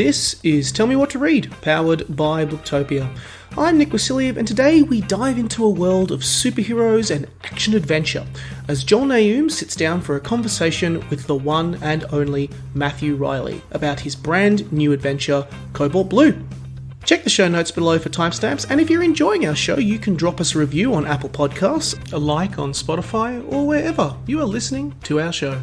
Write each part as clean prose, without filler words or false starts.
This is Tell Me What to Read, powered by Booktopia. I'm Nick Wasiliev, and today we dive into a world of superheroes and action-adventure as Joel Naoum sits down for a conversation with the one and only Matthew Reilly about his brand new adventure, Cobalt Blue. Check the show notes below for timestamps, and if you're enjoying our show, you can drop us a review on Apple Podcasts, a like on Spotify, or wherever you are listening to our show.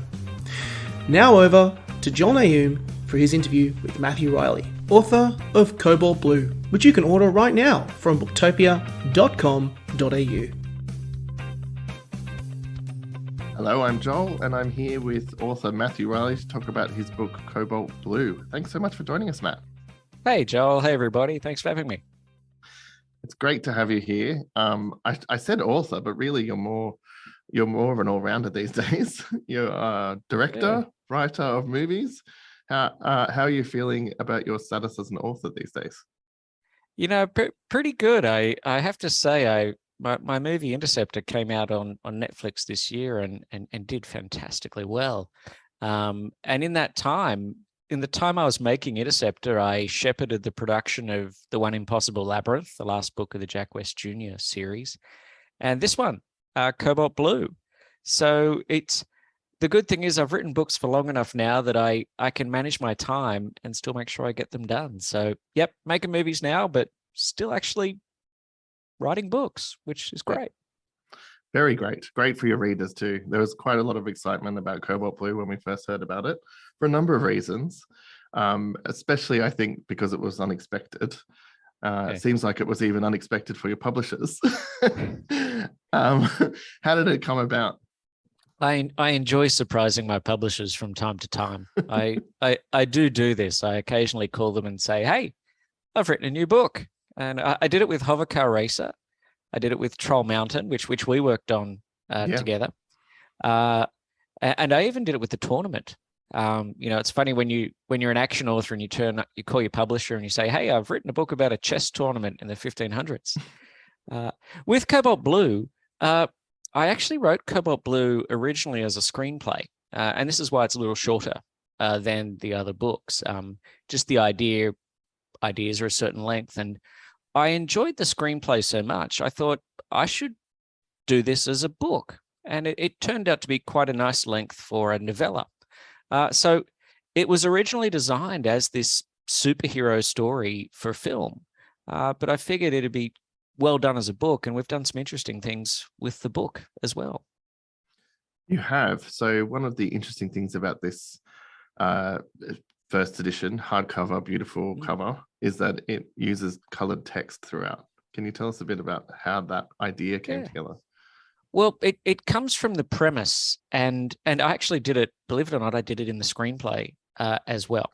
Now over to Joel Naoum for his interview with Matthew Reilly, author of Cobalt Blue, which you can order right now from booktopia.com.au. Hello, I'm Joel, and I'm here with author Matthew Reilly to talk about his book, Cobalt Blue. Thanks so much for joining us, Matt. Hey, Joel. Hey, everybody. Thanks for having me. It's great to have you here. I said author, but really you're more of an all-rounder these days. You're a director, writer of movies. How are you feeling about your status as an author these days? You know, pretty good. I have to say, my movie Interceptor came out on Netflix this year and did fantastically well. And in the time I was making Interceptor, I shepherded the production of The One Impossible Labyrinth, the last book of the Jack West Jr. series, and this one, Cobalt Blue. So the good thing is I've written books for long enough now that I can manage my time and still make sure I get them done. So, yep, making movies now, but still actually writing books, which is great. Very great. Great for your readers too. There was quite a lot of excitement about Cobalt Blue when we first heard about it for a number of reasons, especially I think because it was unexpected. It seems like it was even unexpected for your publishers. How did it come about? I enjoy surprising my publishers from time to time. I do this. I occasionally call them and say, hey, I've written a new book. And I did it with Hovercar Racer. I did it with Troll Mountain, which we worked on together. And I even did it with the tournament. It's funny when you're an action author and you call your publisher and you say, hey, I've written a book about a chess tournament in the 1500s. With Cobalt Blue, I actually wrote Cobalt Blue originally as a screenplay, and this is why it's a little shorter than the other books. Just the ideas are a certain length, and I enjoyed the screenplay so much, I thought I should do this as a book, and it turned out to be quite a nice length for a novella. So it was originally designed as this superhero story for film, but I figured it'd be well done as a book, and we've done some interesting things with the book as well. You have. So one of the interesting things about this first edition hardcover, beautiful cover, is that it uses colored text throughout. Can you tell us a bit about how that idea came together? Well, it comes from the premise, and I actually did it, believe it or not, I did it in the screenplay as well.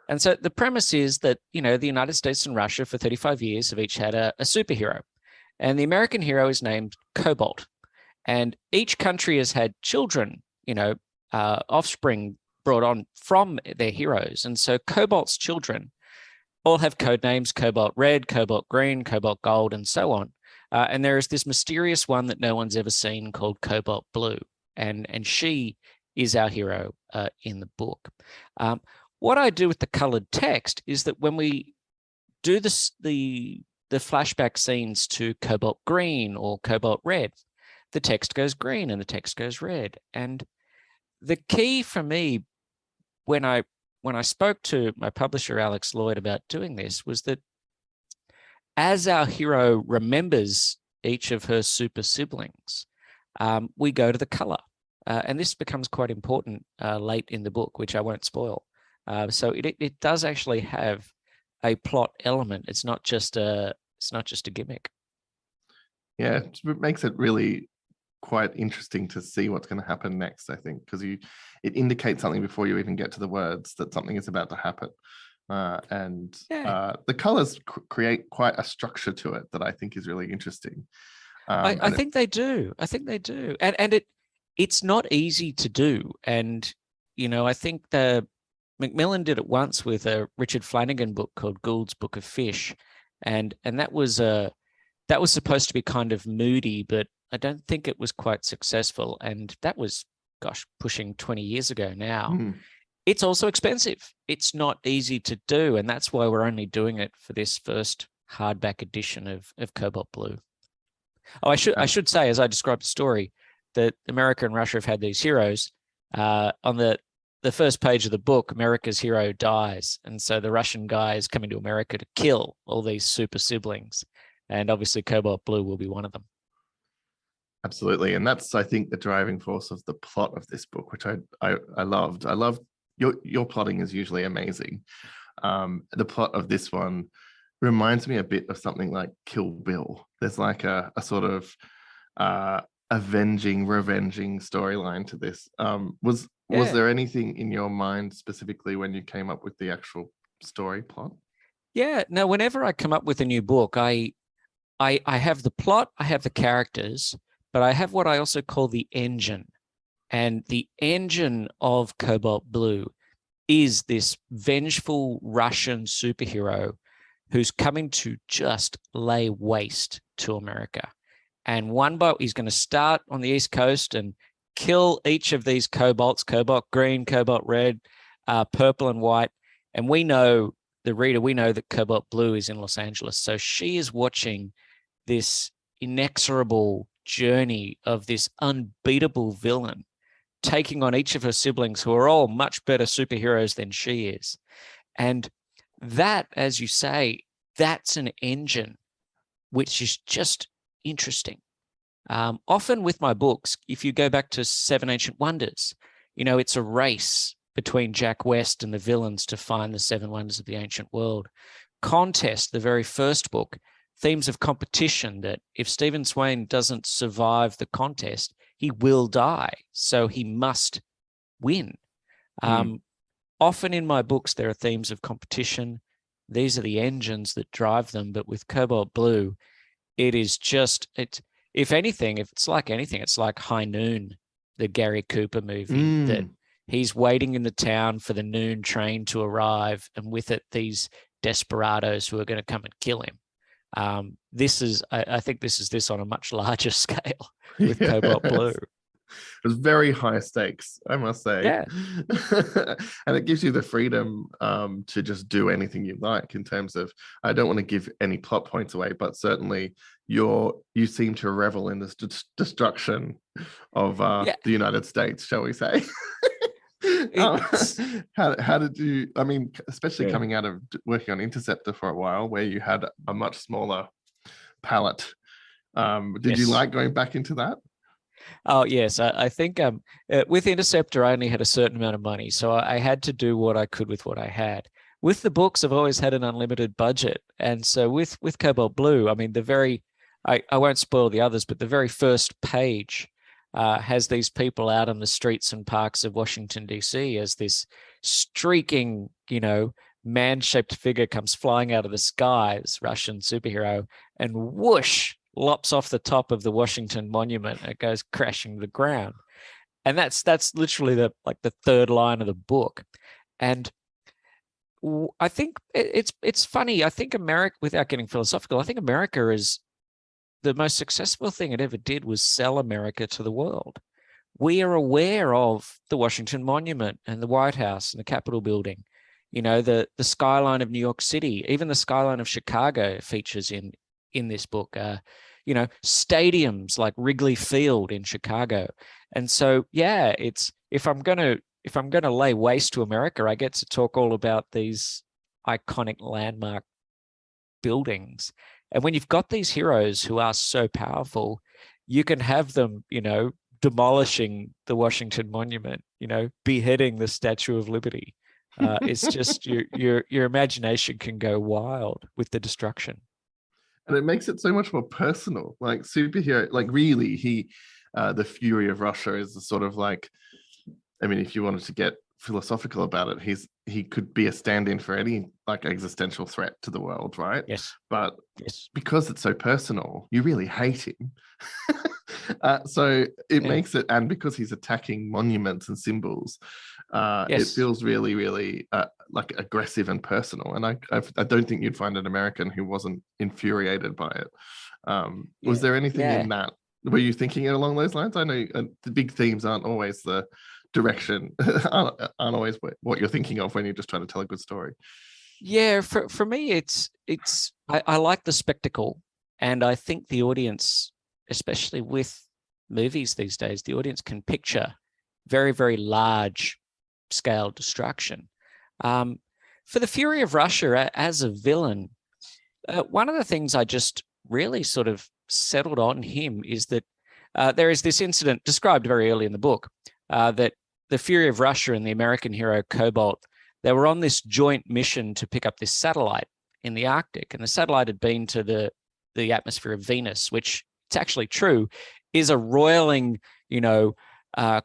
And so the premise is that, the United States and Russia for 35 years have each had a superhero. And the American hero is named Cobalt. And each country has had children, offspring brought on from their heroes. And so Cobalt's children all have code names: Cobalt Red, Cobalt Green, Cobalt Gold, and so on. And there is this mysterious one that no one's ever seen called Cobalt Blue. And she is our hero in the book. What I do with the colored text is that when we do the flashback scenes to Cobalt Green or Cobalt Red, the text goes green and the text goes red. And the key for me when I spoke to my publisher, Alex Lloyd, about doing this was that as our hero remembers each of her super siblings, we go to the color. And this becomes quite important late in the book, which I won't spoil. So it does actually have a plot element. It's not just a gimmick. Yeah, it makes it really quite interesting to see what's going to happen next, I think, because it indicates something before you even get to the words that something is about to happen. The colors create quite a structure to it that I think is really interesting. I think they do. And it's not easy to do. And, I think Macmillan did it once with a Richard Flanagan book called Gould's Book of Fish. And that was supposed to be kind of moody, but I don't think it was quite successful. And that was, pushing 20 years ago now. It's also expensive. It's not easy to do, and that's why we're only doing it for this first hardback edition of Cobalt Blue. Oh, I should say, as I described the story, that America and Russia have had these heroes. On the first page of the book, America's hero dies, and so the Russian guy is coming to America to kill all these super siblings, and obviously Cobalt Blue will be one of them. Absolutely, and that's, I think, the driving force of the plot of this book, which I loved. I loved your plotting is usually amazing. The plot of this one reminds me a bit of something like Kill Bill. There's like a sort of revenging storyline to this. Was there anything in your mind specifically when you came up with the actual story plot? Yeah, no, whenever I come up with a new book, I have the plot, I have the characters, but I have what I also call the engine. And the engine of Cobalt Blue is this vengeful Russian superhero who's coming to just lay waste to America. And he's going to start on the East Coast and kill each of these cobalts, cobalt green, cobalt red, purple and white. And we know that Cobalt Blue is in Los Angeles. So she is watching this inexorable journey of this unbeatable villain taking on each of her siblings, who are all much better superheroes than she is. And that, as you say, that's an engine which is just interesting. Often with my books, if you go back to Seven Ancient Wonders, it's a race between Jack West and the villains to find the seven wonders of the ancient world. Contest, the very first book, themes of competition, that if Stephen Swain doesn't survive the contest, he will die. So he must win. Often in my books, there are themes of competition. These are the engines that drive them. But with Cobalt Blue, it is just, if it's like anything, it's like High Noon, the Gary Cooper movie, that he's waiting in the town for the noon train to arrive, and with it, these desperados who are going to come and kill him. I think this is this on a much larger scale with Cobalt Blue. It was very high stakes, I must say. Yeah. And it gives you the freedom to just do anything you like in terms of, I don't want to give any plot points away, but certainly you seem to revel in this destruction of the United States, shall we say. How did you, I mean, especially coming out of working on Interceptor for a while, where you had a much smaller palette, did you like going back into that? Oh, yes. I think with Interceptor, I only had a certain amount of money, so I had to do what I could with what I had. With the books, I've always had an unlimited budget. And so with Cobalt Blue, I mean, I won't spoil the others, but the very first page has these people out in the streets and parks of Washington, D.C. as this streaking, man-shaped figure comes flying out of the skies, Russian superhero, and whoosh, lops off the top of the Washington Monument. It goes crashing to the ground. And that's literally the third line of the book. And I think it's funny. I think America, without getting philosophical, I think America is the most successful thing it ever did was sell America to the world. We are aware of the Washington Monument and the White House and the Capitol building, the skyline of New York City, even the skyline of Chicago features in this book, stadiums like Wrigley Field in Chicago. And so, it's, if I'm going to lay waste to America, I get to talk all about these iconic landmark buildings. And when you've got these heroes who are so powerful, you can have them, demolishing the Washington Monument, beheading the Statue of Liberty. It's just your imagination can go wild with the destruction. And it makes it so much more personal. Like superhero, like really, the Fury of Russia is the sort of like, I mean, if you wanted to get philosophical about it, he could be a stand-in for any like existential threat to the world, right? Yes. But because it's so personal, you really hate him. So it makes it, and because he's attacking monuments and symbols, it feels really, really like aggressive and personal. And I don't think you'd find an American who wasn't infuriated by it. Was there anything in that? Were you thinking it along those lines? I know the big themes aren't always the direction aren't always what you're thinking of when you're just trying to tell a good story. Yeah, for me, I like the spectacle, and I think the audience, especially with movies these days, the audience can picture very, very large scale destruction. For the Fury of Russia as a villain, one of the things I just really sort of settled on him is that there is this incident described very early in the book that the Fury of Russia and the American hero Cobalt, they were on this joint mission to pick up this satellite in the Arctic, and the satellite had been to the atmosphere of Venus, which, it's actually true, is a roiling,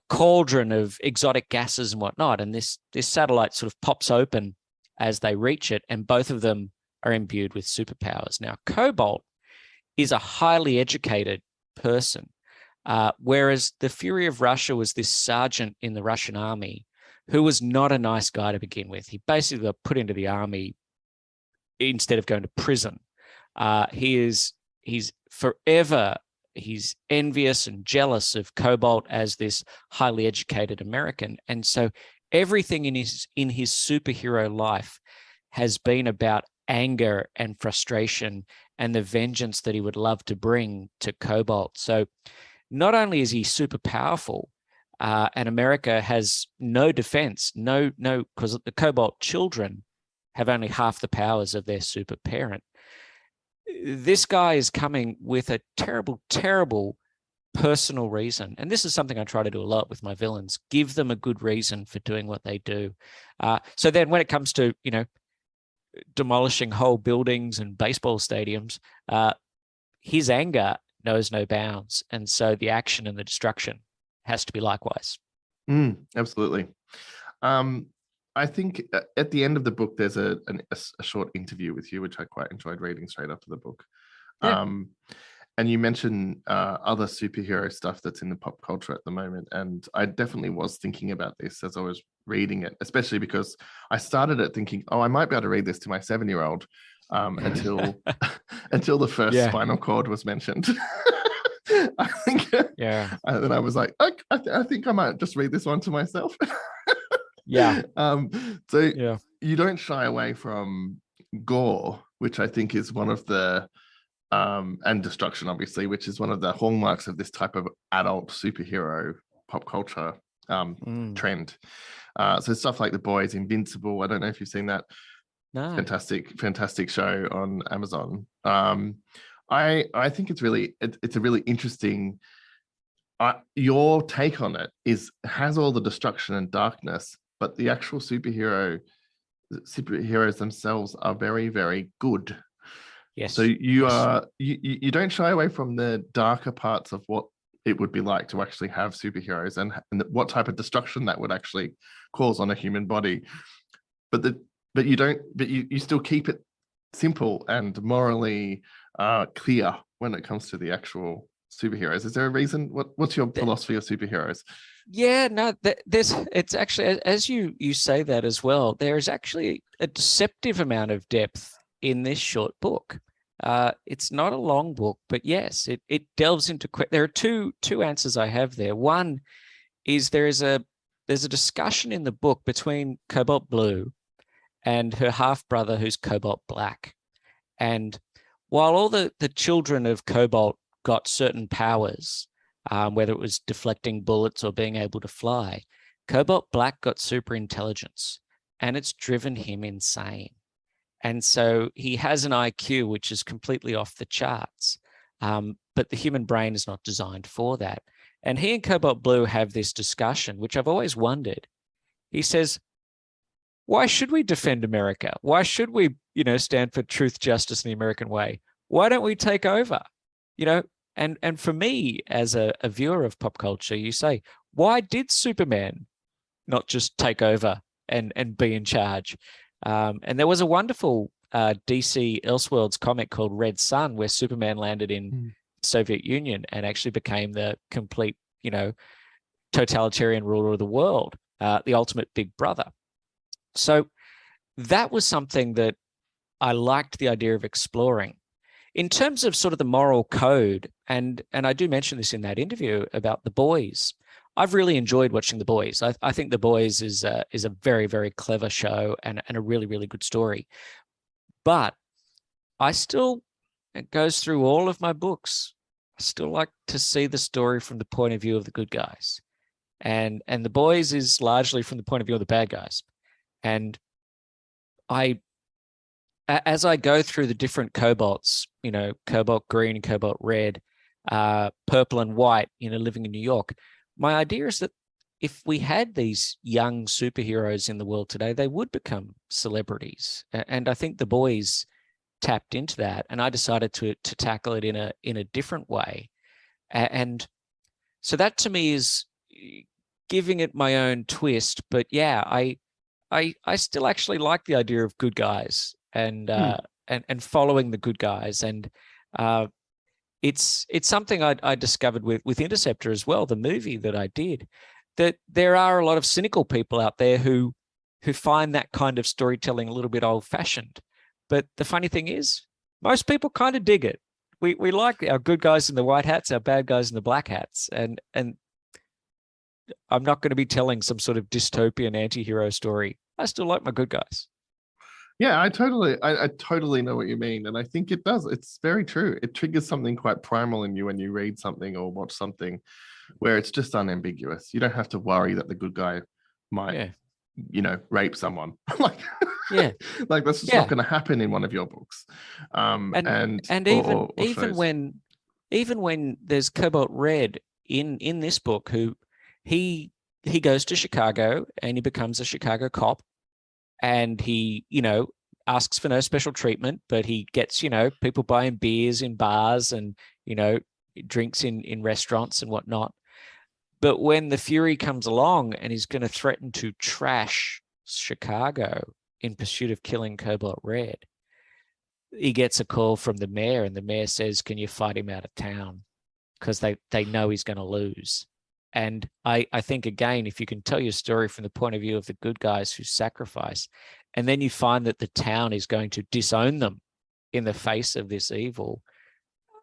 cauldron of exotic gases and whatnot. And this satellite sort of pops open as they reach it, and both of them are imbued with superpowers. Now, Cobalt is a highly educated person, whereas the Fury of Russia was this sergeant in the Russian army who was not a nice guy to begin with. He basically got put into the army instead of going to prison. He's envious and jealous of Cobalt as this highly educated American. And so everything in his superhero life has been about anger and frustration and the vengeance that he would love to bring to Cobalt. So not only is he super powerful, and America has no defense, because the Cobalt children have only half the powers of their super parent. This guy is coming with a terrible, terrible personal reason. And this is something I try to do a lot with my villains, give them a good reason for doing what they do. So then when it comes to, demolishing whole buildings and baseball stadiums, his anger knows no bounds. And so the action and the destruction has to be likewise. Absolutely. I think at the end of the book, there's a short interview with you, which I quite enjoyed reading straight after the book. Yeah. And you mentioned other superhero stuff that's in the pop culture at the moment. And I definitely was thinking about this as I was reading it, especially because I started it thinking, I might be able to read this to my 7-year-old until the first Spinal Cord was mentioned. I think. Yeah. And then I was like, I think I might just read this one to myself. Yeah. You don't shy away from gore, which I think is one of the and destruction, obviously, which is one of the hallmarks of this type of adult superhero pop culture trend. So stuff like The Boys, Invincible. I don't know if you've seen that. No. Fantastic show on Amazon. I think it's a really interesting. Your take on it has all the destruction and darkness, but the actual superheroes themselves are very, very good. Yes. So you don't shy away from the darker parts of what it would be like to actually have superheroes and what type of destruction that would actually cause on a human body. But you still keep it simple and morally clear when it comes to the actual superheroes. Is there a reason? What's your philosophy of superheroes? Yeah, no, it's actually, as you say that as well, there is actually a deceptive amount of depth in this short book. It's not a long book, but yes, it delves into. There are two answers I have there. One is there's a discussion in the book between Cobalt Blue and her half brother, who's Cobalt Black, and while all the children of Cobalt got certain powers, whether it was deflecting bullets or being able to fly, Cobalt Black got super intelligence, and it's driven him insane. And so he has an IQ which is completely off the charts, but the human brain is not designed for that. And he and Cobalt Blue have this discussion, which I've always wondered. He says, why should we defend America? Why should we, stand for truth, justice, and the American way? Why don't we take over? And for me, as a viewer of pop culture, you say, why did Superman not just take over and be in charge? And there was a wonderful DC Elseworlds comic called Red Sun, where Superman landed in Soviet Union and actually became the complete, totalitarian ruler of the world, the ultimate big brother. So that was something that I liked the idea of exploring. In terms of sort of the moral code, and I do mention this in that interview about The Boys, I've really enjoyed watching The Boys. I think The Boys is a very, very clever show and a really, really good story. But I still, it goes through all of my books. I still like to see the story from the point of view of the good guys. And The Boys is largely from the point of view of the bad guys. And as I go through the different cobalts, cobalt green, cobalt red, purple and white, living in New York, my idea is that if we had these young superheroes in the world today, they would become celebrities. And I think The Boys tapped into that, and I decided to tackle it in a different way. And so that to me is giving it my own twist. But yeah, I still actually like the idea of good guys and following the good guys. And it's something I discovered with Interceptor as well, the movie that I did, that there are a lot of cynical people out there who find that kind of storytelling a little bit old-fashioned. But the funny thing is, most people kind of dig it. We like our good guys in the white hats, our bad guys in the black hats. And I'm not going to be telling some sort of dystopian anti-hero story. I still like my good guys. Yeah, I totally know what you mean. And I think it does. It's very true. It triggers something quite primal in you when you read something or watch something where it's just unambiguous. You don't have to worry that the good guy might, rape someone. Like that's just not going to happen in one of your books. Even when there's Cobalt Red in this book, who he goes to Chicago and he becomes a Chicago cop. And he, asks for no special treatment, but he gets, people buying beers in bars and, drinks in restaurants and whatnot. But when the Fury comes along and he's going to threaten to trash Chicago in pursuit of killing Cobalt Red, he gets a call from the mayor, and the mayor says, "Can you fight him out of town?" Because they know he's going to lose. And I think, again, if you can tell your story from the point of view of the good guys who sacrifice, and then you find that the town is going to disown them in the face of this evil,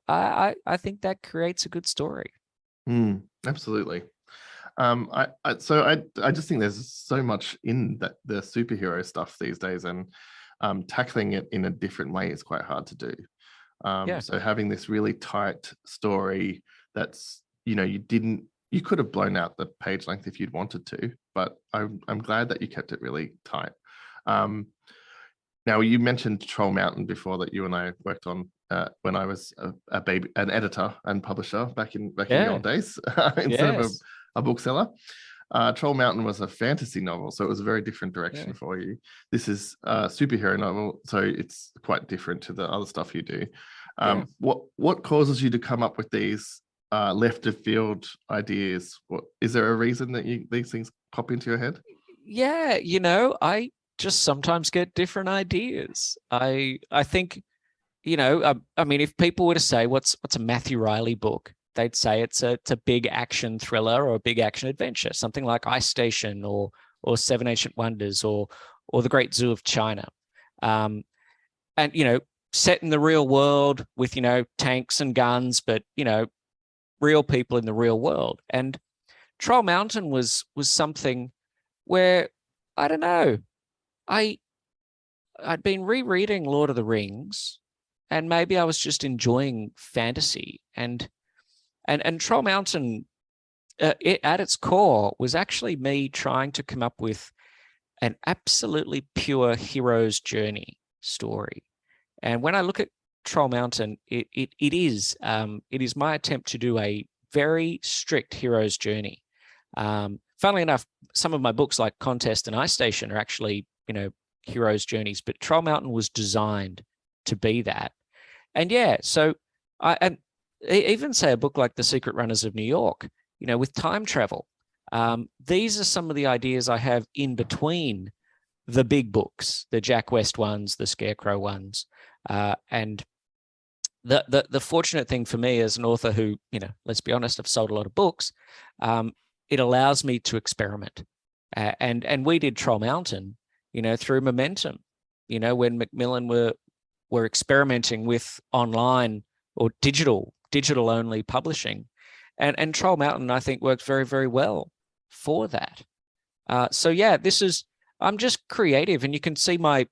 I think that creates a good story. Absolutely. I just think there's so much in the superhero stuff these days, and tackling it in a different way is quite hard to do. So having this really tight story that's, you could have blown out the page length if you'd wanted to, but I'm glad that you kept it really tight. Now, you mentioned Troll Mountain before, that you and I worked on when I was an editor and publisher back in the old days, instead of a bookseller. Troll Mountain was a fantasy novel, so it was a very different direction for you. This is a superhero novel, so it's quite different to the other stuff you do. What causes you to come up with these left of field ideas? Is there a reason that these things pop into your head? Yeah, I just sometimes get different ideas. I think, I mean, if people were to say what's a Matthew Reilly book, they'd say it's a big action thriller or a big action adventure, something like Ice Station or Seven Ancient Wonders or The Great Zoo of China, and set in the real world with tanks and guns, but real people in the real world. And Troll Mountain was something where, I don't know, I'd been rereading Lord of the Rings, and maybe I was just enjoying fantasy, and Troll Mountain, at its core, was actually me trying to come up with an absolutely pure hero's journey story. And when I look at Troll Mountain, it is my attempt to do a very strict hero's journey. Funnily enough, some of my books like Contest and Ice Station are actually, hero's journeys, but Troll Mountain was designed to be that. And so and even say a book like The Secret Runners of New York, with time travel. These are some of the ideas I have in between the big books, the Jack West ones, the Scarecrow ones, and the fortunate thing for me as an author who, let's be honest, I've sold a lot of books, it allows me to experiment. And we did Troll Mountain, through Momentum, when Macmillan were experimenting with online or digital only publishing. And Troll Mountain, I think, worked very, very well for that. So yeah, I'm just creative, and you can see my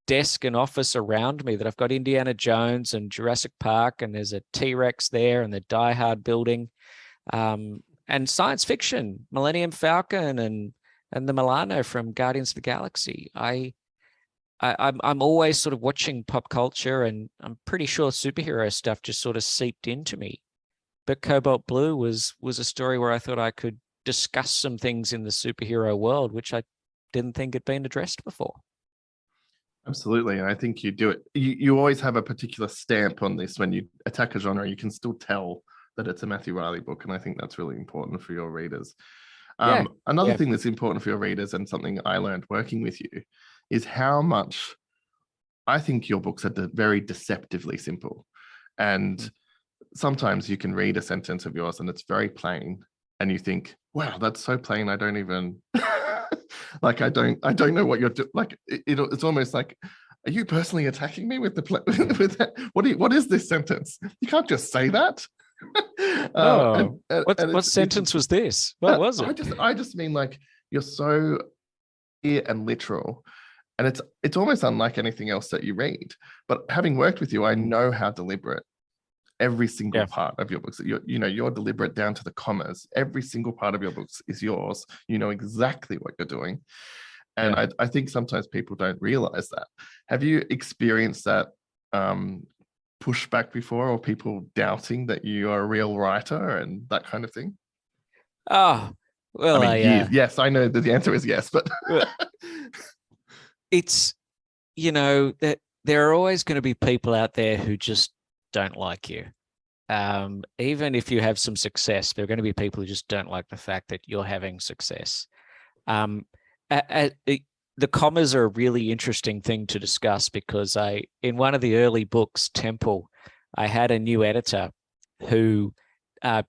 desk and office around me that I've got Indiana Jones and Jurassic Park, and there's a T-Rex there, and the Die Hard building, and science fiction, Millennium Falcon and the Milano from Guardians of the Galaxy. I'm always sort of watching pop culture, and I'm pretty sure superhero stuff just sort of seeped into me. But Cobalt Blue was a story where I thought I could discuss some things in the superhero world, which I didn't think had been addressed before. Absolutely. And I think you do it. You always have a particular stamp on this. When you attack a genre, you can still tell that it's a Matthew Reilly book. And I think that's really important for your readers. Another thing that's important for your readers, and something I learned working with you, is how much I think your books are very deceptively simple. And sometimes you can read a sentence of yours and it's very plain, and you think, wow, that's so plain, I don't even like, I don't know what you're doing. Like, it's almost like, are you personally attacking me with with that? What is this sentence? You can't just say that. What sentence was this? What was it? I just mean, like, you're so clear and literal, and it's almost unlike anything else that you read. But having worked with you, I know how deliberate every single part of your books. You're deliberate down to the commas. Every single part of your books is yours. You know exactly what you're doing. And I think sometimes people don't realize that. Have you experienced that pushback before, or people doubting that you are a real writer and that kind of thing? Oh, well, yes, I know that the answer is yes, but it's, that there are always going to be people out there who just don't like you. Even if you have some success, there are going to be people who just don't like the fact that you're having success. The commas are a really interesting thing to discuss, because in one of the early books, Temple, I had a new editor who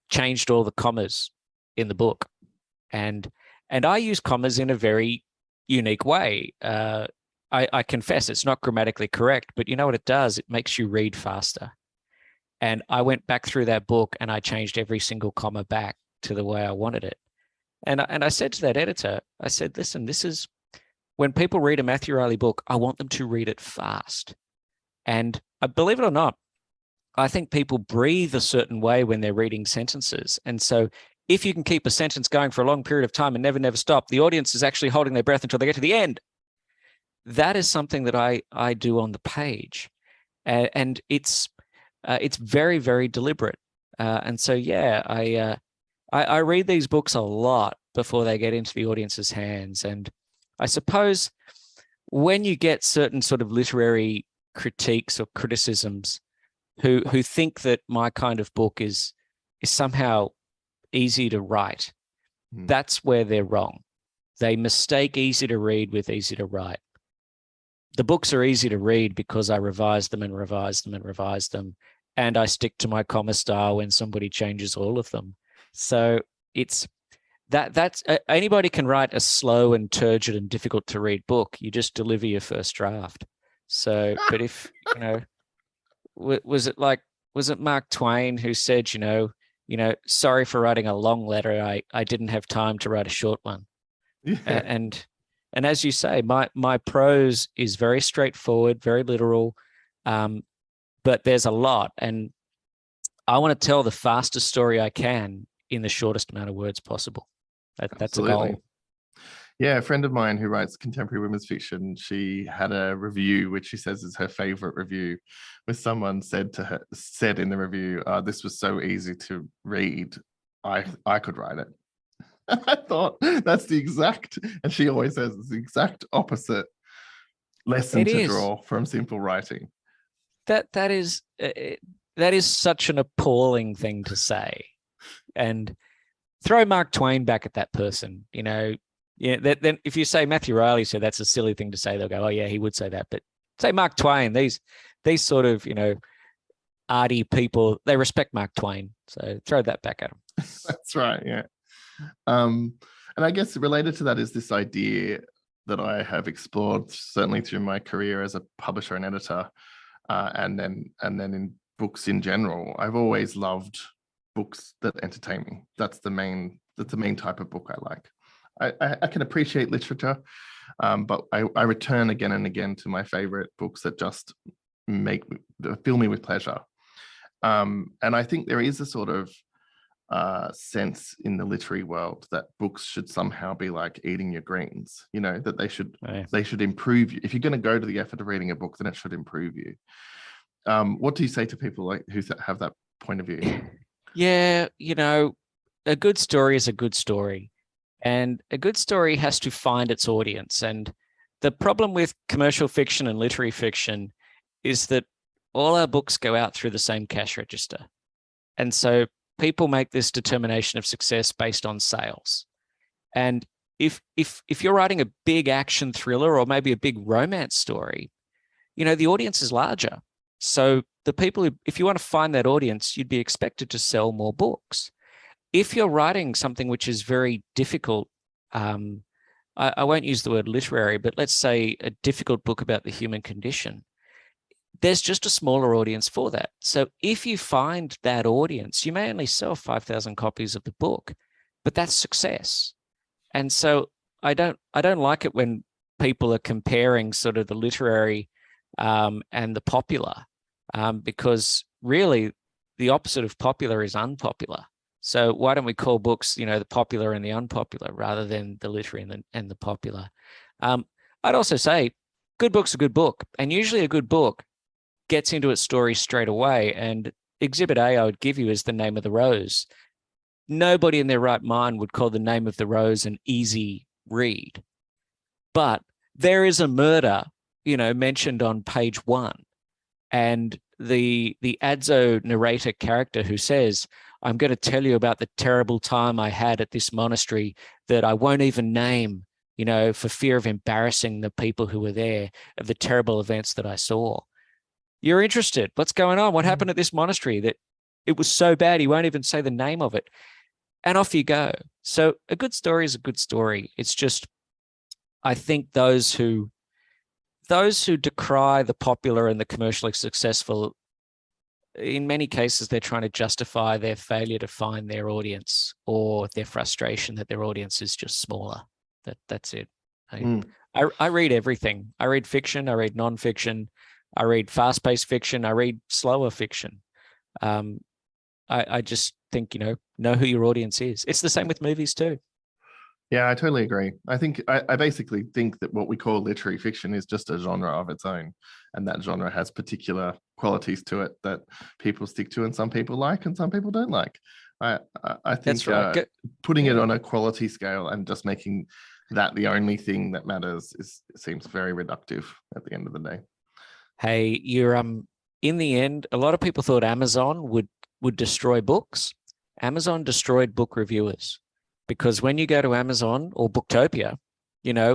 changed all the commas in the book, and I use commas in a very unique way. I confess it's not grammatically correct, but you know what it does? It makes you read faster. And I went back through that book and I changed every single comma back to the way I wanted it. And I said to that editor, I said, listen, this is, when people read a Matthew Reilly book, I want them to read it fast. And believe it or not, I think people breathe a certain way when they're reading sentences. And so if you can keep a sentence going for a long period of time and never stop, the audience is actually holding their breath until they get to the end. That is something that I do on the page. And it's very, very deliberate. And so, I read these books a lot before they get into the audience's hands. And I suppose when you get certain sort of literary critiques or criticisms who think that my kind of book is somehow easy to write, that's where they're wrong. They mistake easy to read with easy to write. The books are easy to read because I revise them and revise them and revise them, and I stick to my comma style when somebody changes all of them. So it's that's anybody can write a slow and turgid and difficult to read book. You just deliver your first draft. So, but if was it Mark Twain who said, sorry for writing a long letter, I didn't have time to write a short one. And as you say, my prose is very straightforward, very literal, but there's a lot, and I want to tell the fastest story I can in the shortest amount of words possible. That's a goal. Yeah, a friend of mine who writes contemporary women's fiction, she had a review which she says is her favorite review, where someone said in the review, this was so easy to read, I could write it. I thought that's the exact, and she always says it's the exact opposite lesson to draw from simple writing. That is such an appalling thing to say, and throw Mark Twain back at that person. Then if you say Matthew Reilly said that's a silly thing to say, they'll go, oh yeah, he would say that. But say Mark Twain, these sort of arty people, they respect Mark Twain, so throw that back at him. That's right, yeah. And I guess related to that is this idea that I have explored certainly through my career as a publisher and editor, and then in books in general. I've always loved books that entertain me. That's the main type of book I like. I can appreciate literature, but I return again and again to my favorite books that just fill me with pleasure. And I think there is a sort of sense in the literary world that books should somehow be like eating your greens, that they should improve you. If you're going to go to the effort of reading a book, then it should improve you. What do you say to people like who have that point of view? Yeah, a good story is a good story, and a good story has to find its audience. And the problem with commercial fiction and literary fiction is that all our books go out through the same cash register. And so people make this determination of success based on sales. And if you're writing a big action thriller or maybe a big romance story, the audience is larger. So the people if you want to find that audience, you'd be expected to sell more books. If you're writing something which is very difficult, I won't use the word literary, but let's say a difficult book about the human condition, there's just a smaller audience for that. So if you find that audience, you may only sell 5,000 copies of the book, but that's success. And so I don't like it when people are comparing sort of the literary and the popular, because really the opposite of popular is unpopular. So why don't we call books, the popular and the unpopular rather than the literary and the popular? I'd also say good book's a good book, and usually a good book gets into its story straight away. And Exhibit A I would give you is The Name of the Rose. Nobody in their right mind would call The Name of the Rose an easy read. But there is a murder, mentioned on page 1. And the Adzo narrator character who says, I'm going to tell you about the terrible time I had at this monastery that I won't even name, for fear of embarrassing the people who were there, of the terrible events that I saw. You're interested. What's going on? What happened at this monastery that it was so bad he won't even say the name of it? And off you go. So a good story is a good story. It's just, I think those who decry the popular and the commercially successful, in many cases, they're trying to justify their failure to find their audience or their frustration that their audience is just smaller. That's it. I read everything. I read fiction. I read nonfiction. I read fast-paced fiction. I read slower fiction. I just think, know who your audience is. It's the same with movies too. Yeah, I totally agree. I think I basically think that what we call literary fiction is just a genre of its own. And that genre has particular qualities to it that people stick to and some people like and some people don't like. I think that's right. Putting it on a quality scale and just making that the only thing that matters seems very reductive at the end of the day. Hey, you're in the end, a lot of people thought Amazon would destroy books. Amazon destroyed book reviewers, because when you go to Amazon or Booktopia,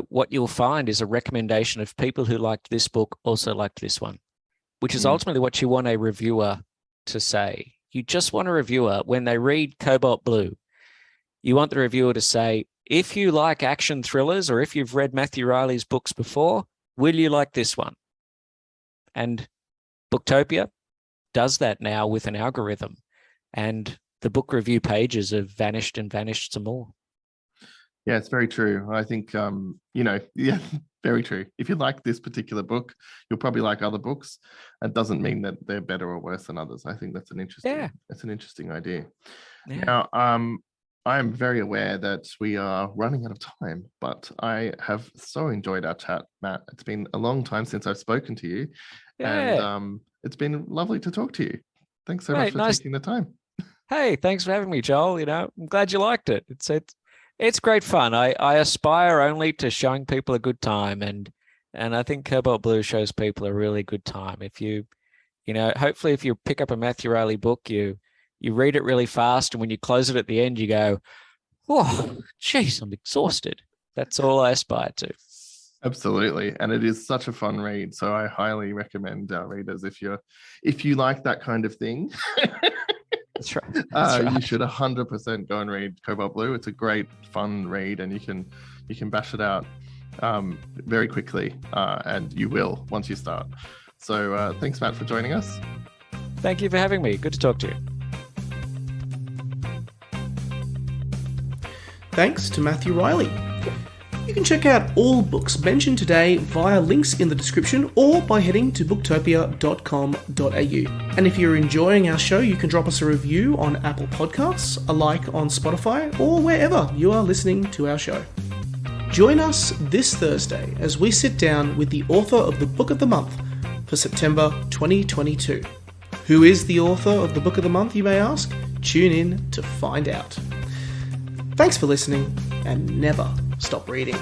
what you'll find is a recommendation of people who liked this book also liked this one, which is ultimately what you want a reviewer to say. You just want a reviewer, when they read Cobalt Blue, you want the reviewer to say, if you like action thrillers or if you've read Matthew Reilly's books before, will you like this one? And Booktopia does that now with an algorithm, and the book review pages have vanished and vanished some more. Yeah, it's very true. I think, yeah, very true. If you like this particular book, you'll probably like other books. It doesn't mean that they're better or worse than others. I think that's an interesting idea. Yeah. Now, I am very aware that we are running out of time, but I have so enjoyed our chat, Matt. It's been a long time since I've spoken to you, and it's been lovely to talk to you. Thanks so much for taking the time. Hey, thanks for having me, Joel. I'm glad you liked it. It's great fun. I aspire only to showing people a good time, and I think Cobalt Blue shows people a really good time. If hopefully if you pick up a Matthew Reilly book, you read it really fast, and when you close it at the end, you go, "Oh, geez, I'm exhausted." That's all I aspire to. Absolutely, and it is such a fun read. So I highly recommend our readers, if you like that kind of thing. That's right. You should 100% go and read Cobalt Blue. It's a great, fun read, and you can bash it out very quickly, and you will once you start. So thanks, Matt, for joining us. Thank you for having me. Good to talk to you. thanks to Matthew Reilly. You can check out all books mentioned today via links in the description or by heading to booktopia.com.au. And if you're enjoying our show, you can drop us a review on Apple Podcasts, a like on Spotify, or wherever you are listening to our show. Join us this Thursday as we sit down with the author of the Book of the Month for September 2022. Who is the author of the Book of the Month, you may ask? Tune in to find out. Thanks for listening, and never stop reading.